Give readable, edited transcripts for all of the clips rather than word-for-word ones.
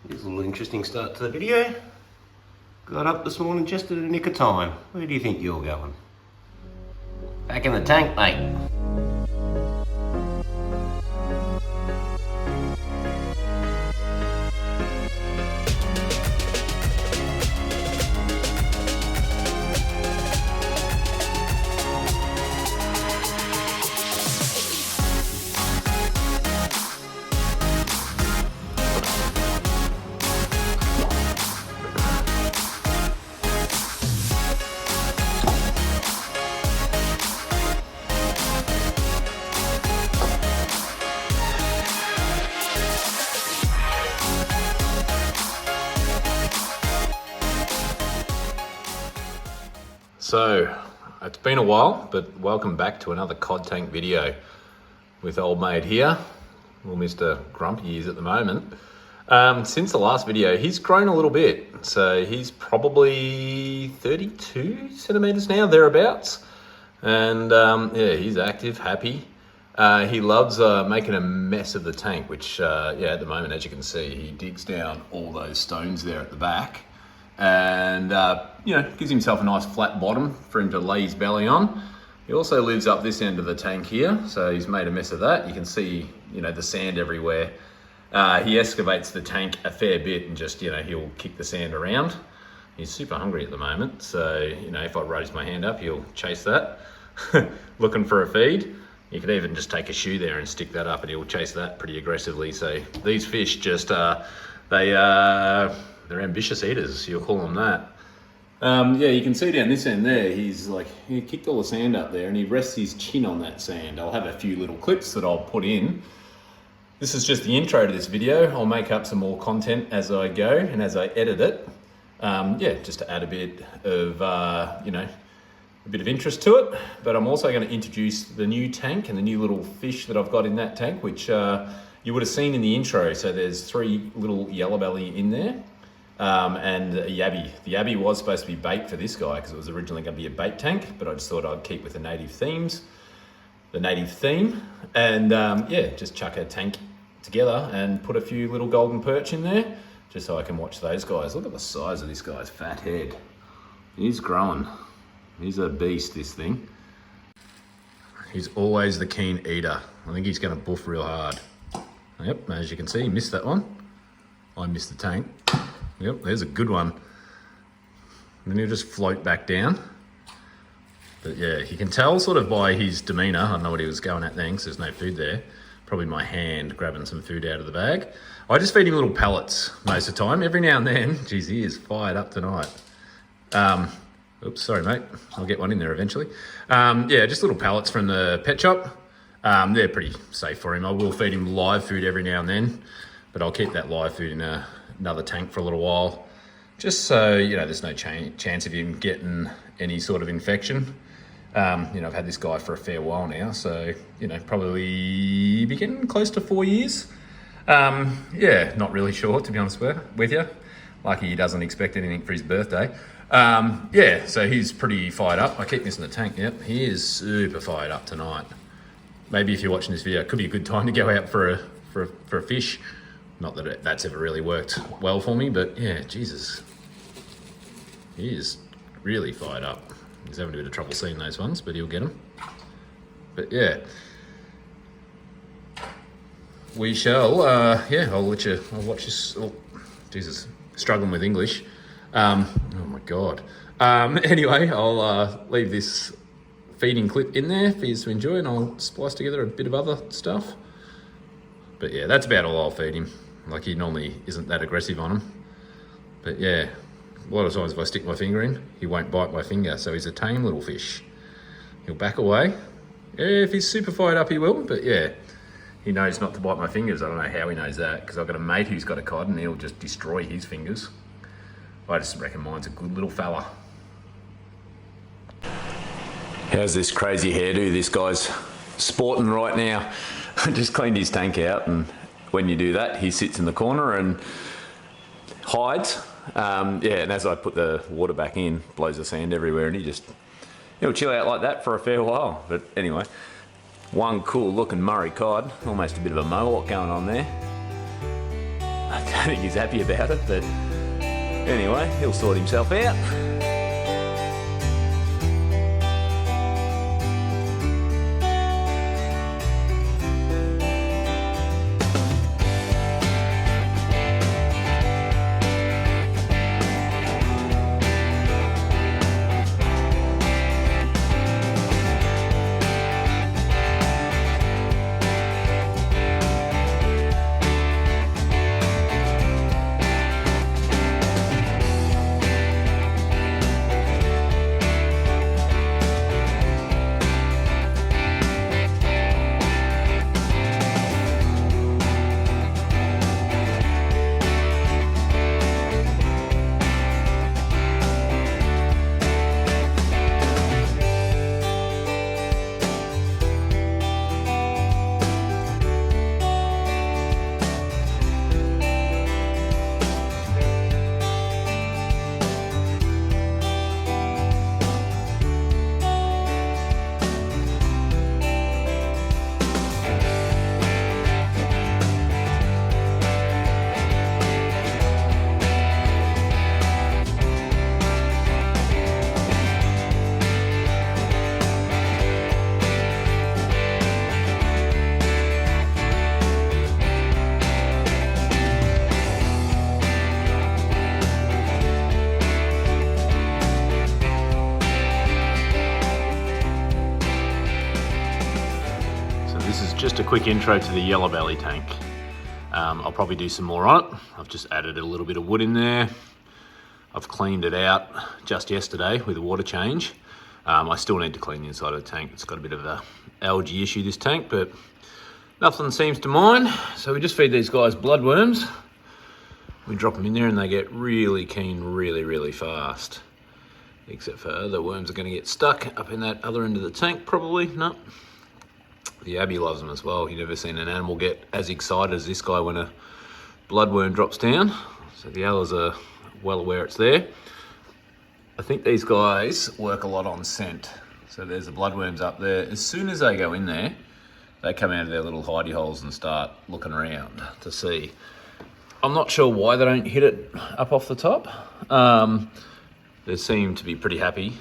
Here's a little interesting start to the video. Got up this morning just at a nick of time. Where do you think you're going? Back in the tank, mate. So, it's been a while, but welcome back to another cod tank video with old mate here. Well, Mr. Grumpy is at the moment. Since the last video, he's grown a little bit. So he's probably 32 centimeters now, thereabouts. And yeah, he's active, happy. He loves making a mess of the tank, which yeah, at the moment, as you can see, he digs down all those stones there at the back. And you know, gives himself a nice flat bottom for him to lay his belly on. He also lives up this end of the tank here, so he's made a mess of that. You can see, you know, the sand everywhere. He excavates the tank a fair bit and just, you know, he'll kick the sand around. He's super hungry at the moment, so, you know, if I raise my hand up, he'll chase that. Looking for a feed. You could even just take a shoe there and stick that up and he'll chase that pretty aggressively. So these fish just, they're ambitious eaters, you'll call them that. Yeah, you can see down this end there, he's like, he kicked all the sand up there and he rests his chin on that sand. I'll have a few little clips that I'll put in. This is just the intro to this video. I'll make up some more content as I go and as I edit it. Yeah, just to add a bit of, you know, a bit of interest to it. But I'm also going to introduce the new tank and the new little fish that I've got in that tank, which you would have seen in the intro. So there's 3 little yellow belly in there. And a Yabby. The Abbey was supposed to be bait for this guy because it was originally going to be a bait tank, but I just thought I'd keep with the native theme, and yeah, just chuck a tank together and put a few little golden perch in there, just so I can watch those guys. Look at the size of this guy's fat head. He's growing. He's a beast, this thing. He's always the keen eater. I think he's going to boof real hard. Yep, as you can see, he missed that one. I missed the tank. Yep, there's a good one. And then he'll just float back down. But yeah, you can tell sort of by his demeanour. I don't know what he was going at then, because there's no food there. Probably my hand grabbing some food out of the bag. I just feed him little pellets most of the time. Every now and then, geez, he is fired up tonight. Oops, sorry mate. I'll get one in there eventually. Yeah, just little pellets from the pet shop. They're pretty safe for him. I will feed him live food every now and then, but I'll keep that live food in another tank for a little while, just so, you know, there's no chance of him getting any sort of infection. You know, I've had this guy for a fair while now, so, you know, probably be getting close to 4 years. Yeah, not really sure, to be honest with you. Lucky he doesn't expect anything for his birthday. Yeah, so he's pretty fired up. I keep missing the tank. Yep, he is super fired up tonight. Maybe if you're watching this video, it could be a good time to go out for a fish. Not that that's ever really worked well for me, but yeah, Jesus. He is really fired up. He's having a bit of trouble seeing those ones, but he'll get them. But yeah. We shall, yeah, I'll watch this. Oh, Jesus, struggling with English. Oh my God. Anyway, I'll leave this feeding clip in there for you to enjoy, and I'll splice together a bit of other stuff. But yeah, that's about all I'll feed him. Like, he normally isn't that aggressive on him. But yeah, a lot of times if I stick my finger in, he won't bite my finger. So he's a tame little fish. He'll back away. Yeah, if he's super fired up, he will. But yeah, he knows not to bite my fingers. I don't know how he knows that, because I've got a mate who's got a cod and he'll just destroy his fingers. I just reckon mine's a good little fella. How's this crazy hairdo this guy's sporting right now? I just cleaned his tank out, and when you do that, he sits in the corner and hides. Yeah, and as I put the water back in, blows the sand everywhere, and he'll chill out like that for a fair while. But anyway, one cool looking Murray cod, almost a bit of a mohawk going on there. I don't think he's happy about it, but anyway, he'll sort himself out. Just a quick intro to the yellow belly tank. I'll probably do some more on it. I've just added a little bit of wood in there. I've cleaned it out just yesterday with a water change. I still need to clean the inside of the tank. It's got a bit of a algae issue, this tank, but nothing seems to mind. So we just feed these guys bloodworms. We drop them in there and they get really keen really fast. Except for the worms are going to get stuck up in that other end of the tank probably. No. The Abbey loves them as well. You've never seen an animal get as excited as this guy when a bloodworm drops down. So the others are well aware it's there. I think these guys work a lot on scent. So there's the bloodworms up there. As soon as they go in there, they come out of their little hidey holes and start looking around to see. I'm not sure why they don't hit it up off the top. They seem to be pretty happy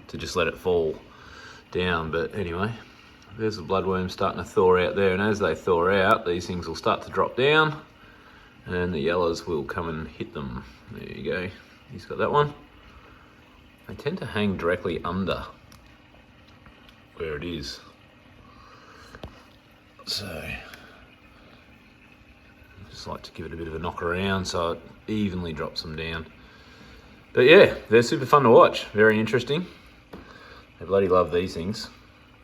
to just let it fall down, but anyway. There's the bloodworm starting to thaw out there, and as they thaw out, these things will start to drop down, and the yellows will come and hit them. There you go. He's got that one. They tend to hang directly under where it is. So, I just like to give it a bit of a knock around so it evenly drops them down. But yeah, they're super fun to watch. Very interesting. I bloody love these things.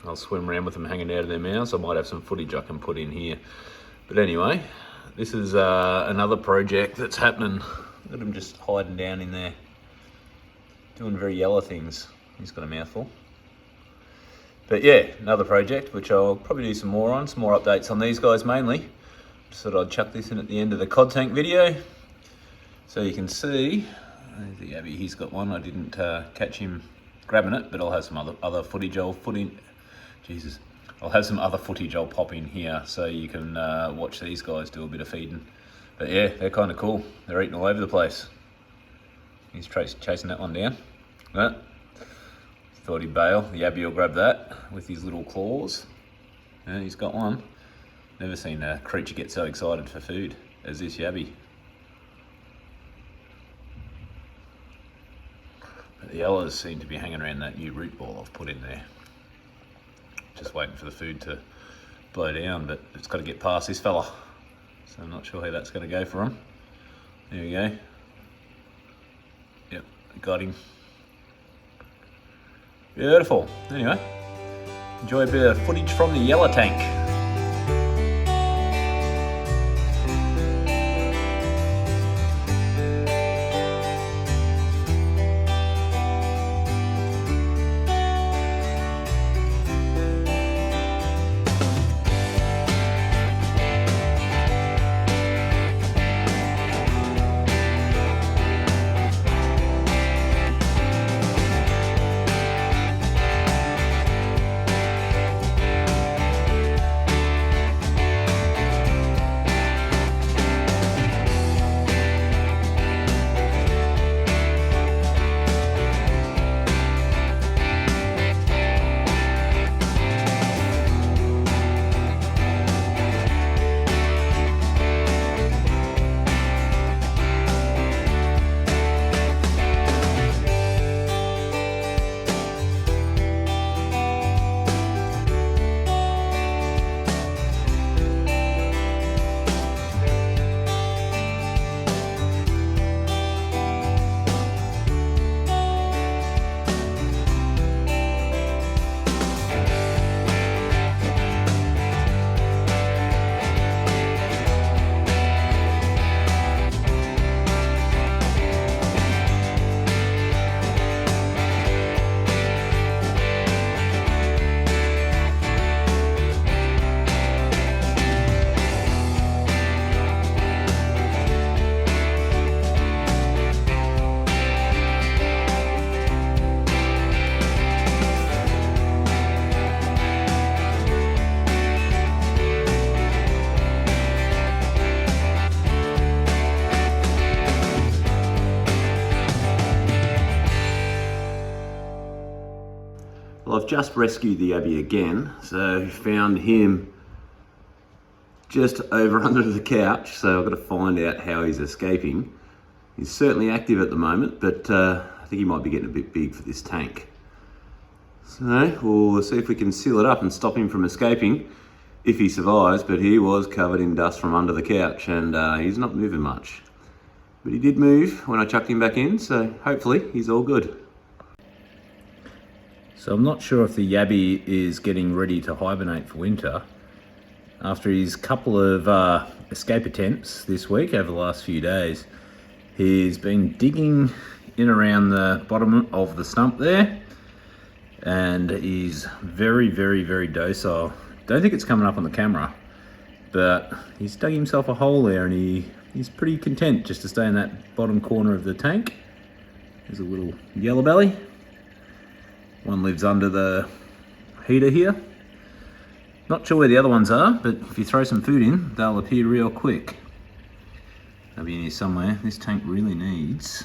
I'll swim around with them hanging out of their mouths. I might have some footage I can put in here. But anyway, this is another project that's happening. Look at him just hiding down in there. Doing very yellow things. He's got a mouthful. But yeah, another project which I'll probably do some more on. Some more updates on these guys mainly. Just thought I'd chuck this in at the end of the cod tank video. So you can see, there's the Abbey, he's got one. I didn't catch him grabbing it, but I'll have some other footage I'll put in. Jesus, I'll have some other footage I'll pop in here so you can watch these guys do a bit of feeding. But yeah, they're kind of cool. They're eating all over the place. He's chasing that one down. Right. Thought he'd bail. The Yabby will grab that with his little claws. Yeah, he's got one. Never seen a creature get so excited for food as this Yabby. But the others seem to be hanging around that new root ball I've put in there. Just waiting for the food to blow down, but it's got to get past this fella. So I'm not sure how that's going to go for him. There we go. Yep, got him. Beautiful. Anyway, enjoy a bit of footage from the yellow tank. I've just rescued the Abbey again, so found him just over under the couch, so I've got to find out how he's escaping. He's certainly active at the moment, but I think he might be getting a bit big for this tank. So we'll see if we can seal it up and stop him from escaping, if he survives, but he was covered in dust from under the couch and he's not moving much. But he did move when I chucked him back in, so hopefully he's all good. So I'm not sure if the Yabby is getting ready to hibernate for winter. After his couple of escape attempts this week, over the last few days, he's been digging in around the bottom of the stump there, and he's very, very, very docile. Don't think it's coming up on the camera, but he's dug himself a hole there, and he's pretty content just to stay in that bottom corner of the tank. There's a little yellow belly. One lives under the heater here. Not sure where the other ones are, but if you throw some food in, they'll appear real quick. They'll be in here somewhere. This tank really needs...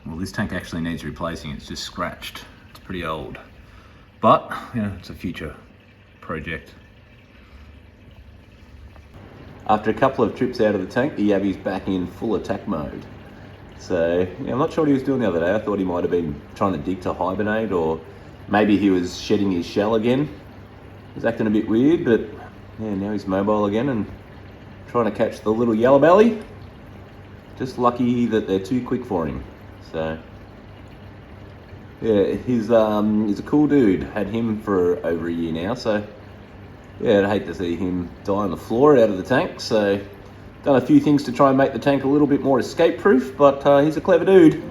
Well, this tank actually needs replacing. It's just scratched. It's pretty old. But, you know, it's a future project. After a couple of trips out of the tank, the Yabby's back in full attack mode. So, yeah, I'm not sure what he was doing the other day. I thought he might have been trying to dig to hibernate, or maybe he was shedding his shell again. He was acting a bit weird, but yeah, now he's mobile again and trying to catch the little yellow belly. Just lucky that they're too quick for him. So yeah, he's a cool dude. Had him for over a year now, so yeah, I'd hate to see him die on the floor out of the tank. So done a few things to try and make the tank a little bit more escape proof, but he's a clever dude.